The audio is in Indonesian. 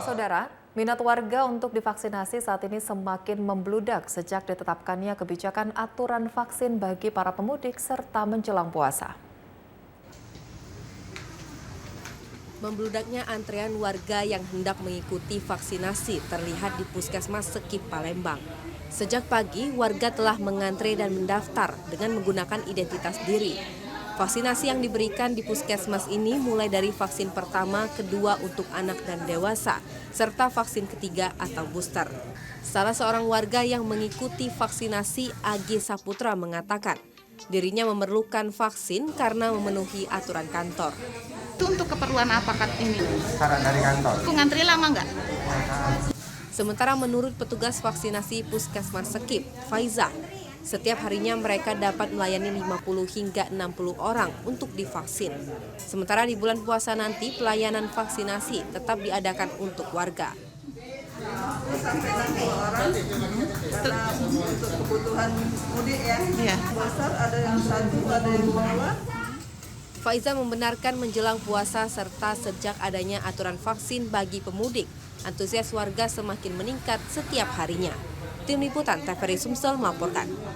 Saudara, minat warga untuk divaksinasi saat ini semakin membludak sejak ditetapkannya kebijakan aturan vaksin bagi para pemudik serta menjelang puasa. Membludaknya antrean warga yang hendak mengikuti vaksinasi terlihat di Puskesmas Sekip, Palembang. Sejak pagi, warga telah mengantre dan mendaftar dengan menggunakan identitas diri. Vaksinasi yang diberikan di puskesmas ini mulai dari vaksin pertama, kedua untuk anak dan dewasa, serta vaksin ketiga atau booster. Salah seorang warga yang mengikuti vaksinasi, AG Saputra, mengatakan dirinya memerlukan vaksin karena memenuhi aturan kantor. Itu untuk keperluan apa ini? Saran dari kantor. Aku ngantri lama nggak? Sementara menurut petugas vaksinasi Puskesmas Sekip, Faiza, setiap harinya mereka dapat melayani 50 hingga 60 orang untuk divaksin. Sementara di bulan puasa nanti pelayanan vaksinasi tetap diadakan untuk warga. Sampai 60 orang karena untuk kebutuhan mudik ya. Iya. Besar ada yang 1, ada yang 2. Faiza membenarkan menjelang puasa serta sejak adanya aturan vaksin bagi pemudik, antusias warga semakin meningkat setiap harinya. Tim Liputan TVRI Sumsel melaporkan.